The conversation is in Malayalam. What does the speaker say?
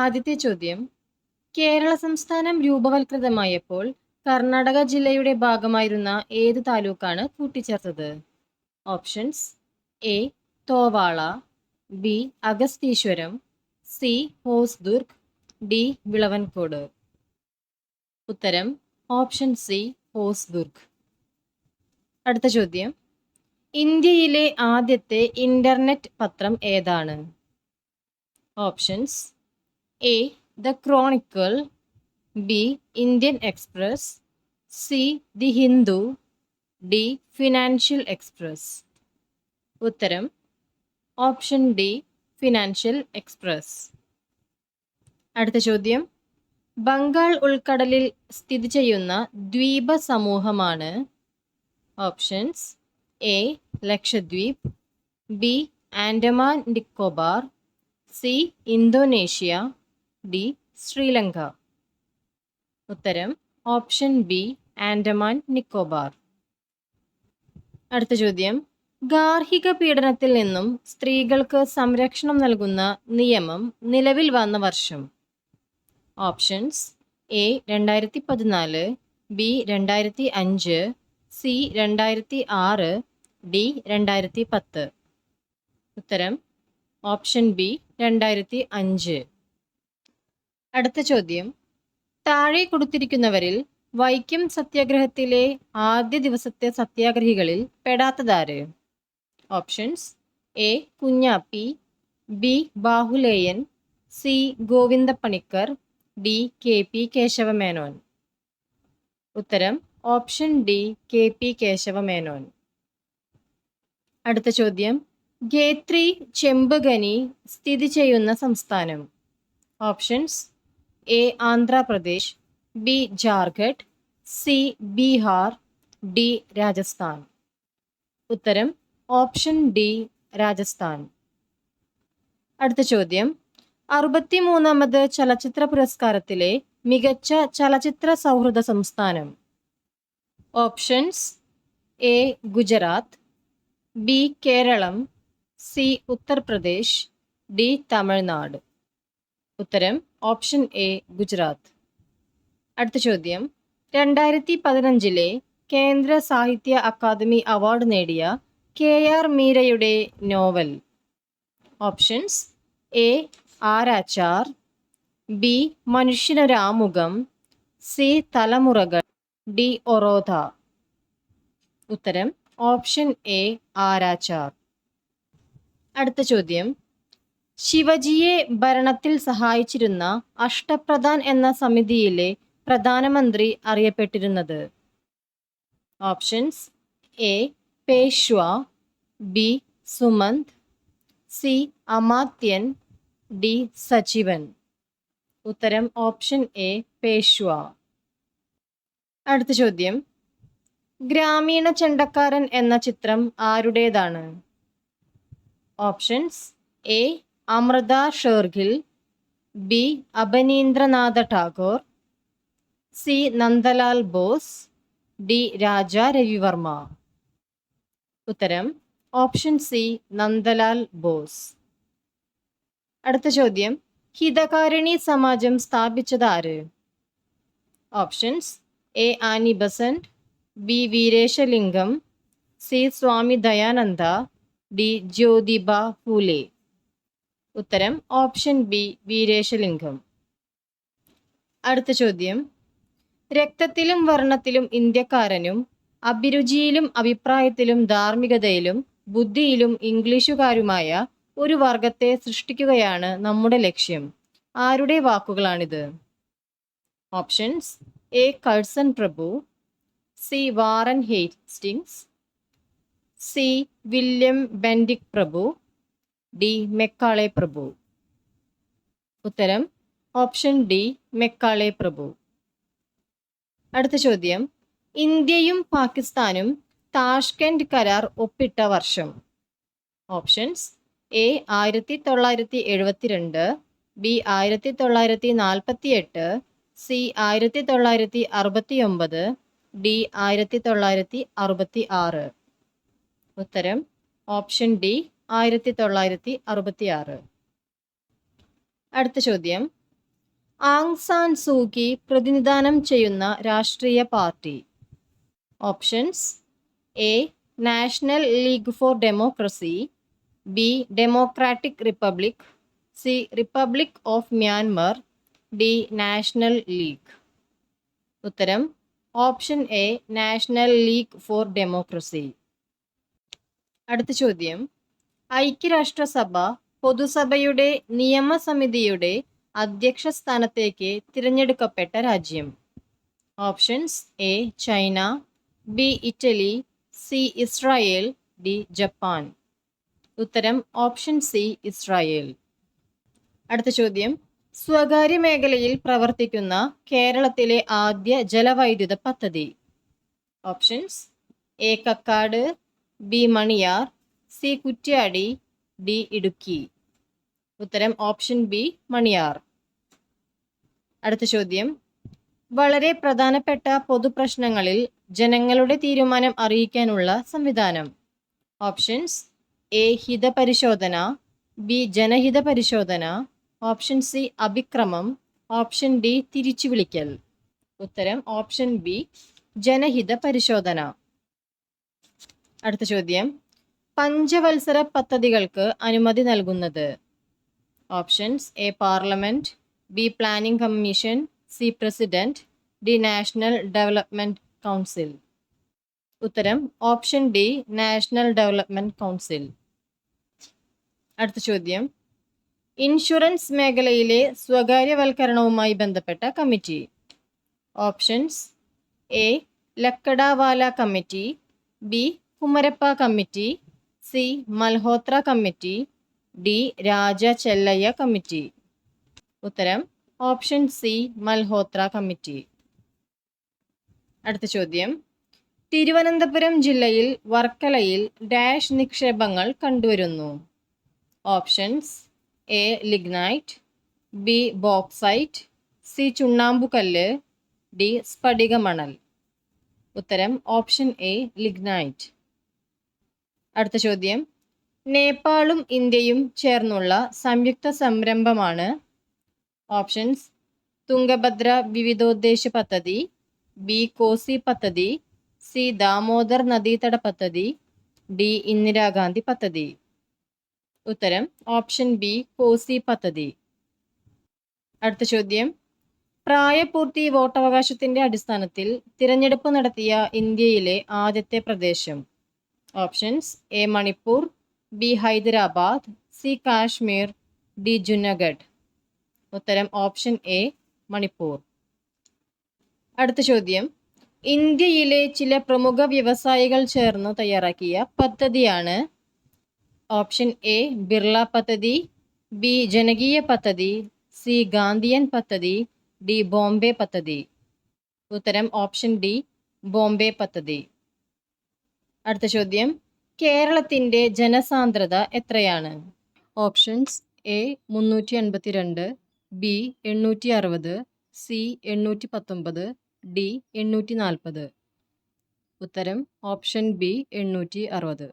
ആദ്യത്തെ ചോദ്യം, കേരള സംസ്ഥാനം രൂപവത്കൃതമായപ്പോൾ കർണാടക ജില്ലയുടെ ഭാഗമായിരുന്ന ഏത് താലൂക്കാണ് കൂട്ടിച്ചേർത്തത്? Options: A Thovala, B Agastheeswaram, C Hosdurg, D Vilavancode. ഉത്തരം ഓപ്ഷൻ സി ഹോസ്ദുർഗ്. അടുത്ത ചോദ്യം, ഇന്ത്യയിലെ ആദ്യത്തെ ഇന്റർനെറ്റ് പത്രം ഏതാണ്? Options: A the Chronicle, B Indian express, C the Hindu, D financial express. ഉത്തരം ഓപ്ഷൻ ഡി ഫിനാൻഷ്യൽ എക്സ്പ്രസ്. അടുത്ത ചോദ്യം, ബംഗാൾ ഉൾക്കടലിൽ സ്ഥിതി ചെയ്യുന്ന ദ്വീപ സമൂഹമാണ്? Options: A Lakshadweep, B Andaman Nicobar, C Indonesia, D Sri Lanka. ഉത്തരം ഓപ്ഷൻ ബി ആൻഡമാൻ നിക്കോബാർ. അടുത്ത ചോദ്യം, ഗാർഹിക പീഡനത്തിൽ നിന്നും സ്ത്രീകൾക്ക് സംരക്ഷണം നൽകുന്ന നിയമം നിലവിൽ വന്ന വർഷം? Options: A 2014, B 2005, C 2006, D 2010. ഉത്തരം ഓപ്ഷൻ ബി 2005. അടുത്ത ചോദ്യം, താഴെ കൊടുത്തിരിക്കുന്നവരിൽ വൈക്കം സത്യാഗ്രഹത്തിലെ ആദ്യ ദിവസത്തെ സത്യാഗ്രഹികളിൽ പെടാത്തതാര്? Options: A Kunjappi, B Bahuleyan, C Govindapanicker, D K P Kesava Menon. ഉത്തരം option D K P Kesava Menon. അടുത്ത ചോദ്യം, ഗേത്രി ചെമ്പുഖനി സ്ഥിതി ചെയ്യുന്ന സംസ്ഥാനം? Options: A Andhra Pradesh, B Jharkhand, C Bihar, D Rajasthan. ഉത്തരം ഓപ്ഷൻ ഡി രാജസ്ഥാൻ. അടുത്ത ചോദ്യം, 63ാമത് ചലച്ചിത്ര പുരസ്കാരത്തിലെ മികച്ച ചലച്ചിത്ര സൗഹൃദ സംസ്ഥാനം? Options: A Gujarat, B Kerala, C Uttar Pradesh, D Tamil Nadu. ഉത്തരം ഓപ്ഷൻ എ ഗുജറാത്ത്. അടുത്ത ചോദ്യം, 2015 കേന്ദ്ര സാഹിത്യ അക്കാദമി അവാർഡ് നേടിയ KR മീരയുടെ novel? Options: A Aarachar, B Manushyanoramukham, C Thalamurakal, D ഒറോധ. ഉത്തരം ഓപ്ഷൻ എ ആരാച്ചാർ. അടുത്ത ചോദ്യം, ശിവജിയെ ഭരണത്തിൽ സഹായിച്ചിരുന്ന അഷ്ടപ്രധാൻ എന്ന സമിതിയിലെ പ്രധാനമന്ത്രി അറിയപ്പെട്ടിരുന്നത്? Options: A Peshwa, B Sumant, C അമാത്യൻ, ഡി സചിവൻ. ഉത്തരം ഓപ്ഷൻ എ പേഷ്വാ. അടുത്ത ചോദ്യം, ഗ്രാമീണ ചെണ്ടക്കാരൻ എന്ന ചിത്രം ആരുടേതാണ്? Options: A Amrita Shergil, B Abanindranath Tagore, C Nandalal Bose, D Raja Ravivarma. ഉത്തരം ഓപ്ഷൻ സി നന്ദലാൽ ബോസ്. അടുത്ത ചോദ്യം, ഹിതകാരിണി സമാജം സ്ഥാപിച്ചത് ആര്? Options: A Annie Besant, B Veeresalingam, C Swami Dayananda, D Jyotiba Phule. ഉത്തരം ഓപ്ഷൻ ബി വീരേശലിംഗം. അടുത്ത ചോദ്യം, രക്തത്തിലും വർണ്ണത്തിലും ഇന്ത്യക്കാരനും അഭിരുചിയിലും അഭിപ്രായത്തിലും ധാർമ്മികതയിലും ബുദ്ധിയിലും ഇംഗ്ലീഷുകാരുമായ ഒരു വർഗത്തെ സൃഷ്ടിക്കുകയാണ് നമ്മുടെ ലക്ഷ്യം. ആരുടെ വാക്കുകളാണിത്? ഓപ്ഷൻസ്: എ കഴ്സൺ പ്രഭു, C Warren Hastings, C William Bentinck പ്രഭു, ഡി മെക്കാളെ പ്രഭു. ഉത്തരം ഓപ്ഷൻ ഡി മെക്കാളെ പ്രഭു. അടുത്ത ചോദ്യം, ഇന്ത്യയും പാകിസ്ഥാനും താഷ്കെൻഡ് കരാർ ഒപ്പിട്ട വർഷം? Options: A 1972, B 1948, C 1969, D 1966. ഉത്തരം ഓപ്ഷൻ ഡി 1966. അടുത്ത ചോദ്യം, ആങ് സാൻ സൂകി പ്രതിനിധാനം ചെയ്യുന്ന രാഷ്ട്രീയ party? Options: A National League for Democracy, B Democratic Republic, C Republic of Myanmar, D National League. ഉത്തരം option A National League for Democracy. അടുത്ത ചോദ്യം: ഐക്യരാഷ്ട്രസഭ പൊതുസഭയുടെ നിയമസമിതിയുടെ അധ്യക്ഷ സ്ഥാനത്തേക്ക് തിരഞ്ഞെടുക്കപ്പെട്ട രാജ്യം? Options: A China, B Italy, C Israel, D Japan. ഉത്തരം ഓപ്ഷൻ സി ഇസ്രായേൽ. അടുത്ത ചോദ്യം: സ്വകാര്യ മേഖലയിൽ പ്രവർത്തിക്കുന്ന കേരളത്തിലെ ആദ്യ ജലവൈദ്യുത പദ്ധതി? Options: A Kakkad, B Maniyar, C Kuttiadi, D Idukki. ഉത്തരം ഓപ്ഷൻ ബി മണിയാർ. അടുത്ത ചോദ്യം: വളരെ പ്രധാനപ്പെട്ട പൊതുപ്രശ്നങ്ങളിൽ ജനങ്ങളുടെ തീരുമാനം അറിയിക്കാനുള്ള സംവിധാനം? ഓപ്ഷൻസ്: എ ഹിതപരിശോധന, ബി ജനഹിത പരിശോധന, ഓപ്ഷൻ സി അഭിക്രമം, ഓപ്ഷൻ ഡി തിരിച്ചുവിളിക്കൽ. ഉത്തരം ഓപ്ഷൻ ബി ജനഹിത പരിശോധന. അടുത്ത ചോദ്യം: പഞ്ചവത്സര പദ്ധതികൾക്ക് അനുമതി നൽകുന്നത്? Options: A parliament, B planning commission, C president, D national development council. ഉത്തരം option D national development council. അടുത്ത ചോദ്യം: ഇൻഷുറൻസ് മേഖലയിലെ സ്വകാര്യവൽക്കരണവുമായി ബന്ധപ്പെട്ട committee? Options: A Lakdawala committee, B Kumarappa committee, C Malhotra committee, D Raja Chelliah committee. ഉത്തരം ഓപ്ഷൻ സി മൽഹോത്ര കമ്മിറ്റി. അടുത്ത ചോദ്യം: തിരുവനന്തപുരം ജില്ലയിൽ വർക്കലയിൽ ഡാഷ് നിക്ഷേപങ്ങൾ കണ്ടുവരുന്നു? Options: A lignite, B bauxite, C ചുണ്ണാമ്പുകല്ല്, ഡി സ്ഫടികമണൽ. ഉത്തരം ഓപ്ഷൻ എ ലിഗ്നൈറ്റ്. അടുത്ത ചോദ്യം: നേപ്പാളും ഇന്ത്യയും ചേർന്നുള്ള സംയുക്ത സംരംഭമാണ്? ഓപ്ഷൻസ്: തുംഗഭദ്ര വിവിധോദ്ദേശ പദ്ധതി, ബി കോസി പദ്ധതി, സി ദാമോദർ നദീതട പദ്ധതി, ഡി ഇന്ദിരാഗാന്ധി പദ്ധതി. ഉത്തരം ഓപ്ഷൻ ബി കോസി പദ്ധതി. അടുത്ത ചോദ്യം: പ്രായപൂർത്തി വോട്ടവകാശത്തിന്റെ അടിസ്ഥാനത്തിൽ തിരഞ്ഞെടുപ്പ് നടത്തിയ ഇന്ത്യയിലെ ആദ്യത്തെ പ്രദേശം? Options: A Manipur, B Hyderabad, C Kashmir, D Junagadh. ഉത്തരം ഓപ്ഷൻ എ മണിപ്പൂർ. അടുത്ത ചോദ്യം: ഇന്ത്യയിലെ ചില പ്രമുഖ വ്യവസായികൾ ചേർന്ന് തയ്യാറാക്കിയ പദ്ധതിയാണ്? ഓപ്ഷൻ എ ബിർള പദ്ധതി, ബി ജനകീയ പദ്ധതി, സി ഗാന്ധിയൻ പദ്ധതി, ഡി ബോംബെ പദ്ധതി. ഉത്തരം ഓപ്ഷൻ ഡി ബോംബെ പദ്ധതി. അടുത്ത ചോദ്യം: കേരളത്തിന്റെ ജനസാന്ദ്രത എത്രയാണ്? Options: A 382, B 860, C 819, D 840. ഉത്തരം ഓപ്ഷൻ ബി 860.